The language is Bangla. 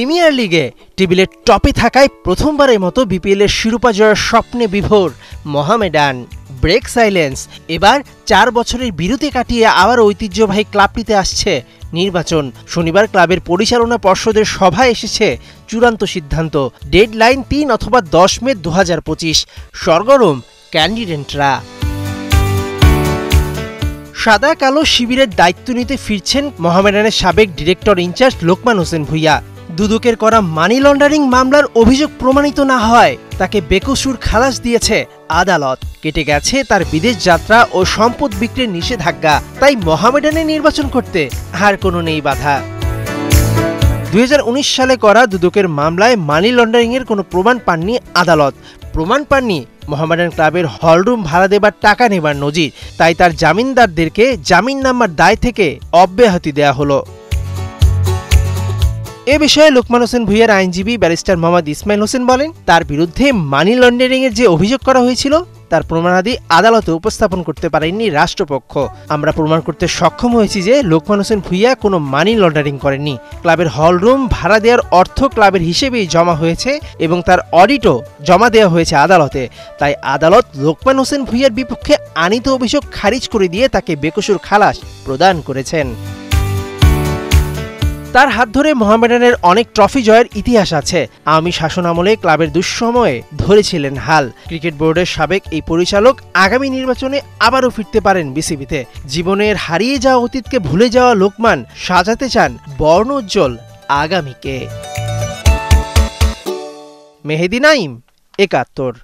প্রিমিয়ার লিগে টেবিলের টপে থাকায় প্রথমবারের মতো বিপিএলের শিরোপা জয়ের স্বপ্নে বিভোর মোহামেডান। ব্রেক সাইলেন্স, এবার 4 বছরের বিরতি কাটিয়ে আবার ঐতিহ্যবাহী ক্লাবটিতে আসছে নির্বাচন। শনিবার ক্লাবের পরিচালনা পর্ষদের সভায় এসেছে চূড়ান্ত সিদ্ধান্ত। ডেডলাইন 3 অথবা 10 মে 2025। সরগরম ক্যান্ডিডেটরা। সাদা কালো শিবিরের দায়িত্ব নিতে ফিরছেন মোহামেডানের সাবেক ডিরেক্টর ইনচার্জ লোকমান হোসেন ভূঁইয়া। দুদকের করা মানি লন্ডারিং মামলার অভিযোগ প্রমাণিত না হয় তাকে বেকসুর খালাস দিয়েছে আদালত। কেটে গেছে তার বিদেশ যাত্রা ও সম্পদ বিক্রির নিষেধাজ্ঞা। তাই মোহামেডানে নির্বাচন করতে আর কোনো নেই বাধা। 2019 সালে করা দুদকের মামলায় মানি লন্ডারিং এর কোনো প্রমাণ পাননি আদালত। প্রমাণ পাননি মোহামেডান ক্লাবের হলরুম ভাড়া দেবার টাকা নেবার নজির। তাই তার জামিনদারদেরকে জামিন নামার দায় থেকে অব্যাহতি দেয়া হলো। এ বিষয়ে লোকমান হোসেন ভূঁইয়ার আইনজীবী ব্যারিস্টার মোহাম্মদ ইসমাইল হোসেন বলেন, তার বিরুদ্ধে মানি লন্ডারিং এর যে অভিযোগ করা হয়েছিল তার প্রমাণাদি আদালতে উপস্থাপন করতে পারেননি রাষ্ট্রপক্ষ। আমরা প্রমাণ করতে সক্ষম হয়েছি যে লোকমান হোসেন ভূঁইয়া কোনো মানি লন্ডারিং করেননি। ক্লাবের হলরুম ভাড়া দেওয়ার অর্থ ক্লাবের হিসেবেই জমা হয়েছে এবং তার অডিটও জমা দেওয়া হয়েছে আদালতে। তাই আদালত লোকমান হোসেন ভূঁইয়ার বিপক্ষে আনিত অভিযোগ খারিজ করে দিয়ে তাকে বেকসুর খালাস প্রদান করেছেন। তার হাত ধরে মোহামেডানের অনেক ট্রফি জয়ের ইতিহাস আছে। আওয়ামী শাসনামলে ক্লাবের দুঃসময়ে ধরেছিলেন হাল। ক্রিকেট বোর্ডের সাবেক এই পরিচালক আগামী নির্বাচনে আবারও ফিরতে পারেন বিসিবিতে। জীবনের হারিয়ে যাওয়া অতীতকে ভুলে যাওয়া লোকমান সাজাতে চান বর্ণোজ্জ্বল আগামীকে। মেহেদি নাইম, ৭১।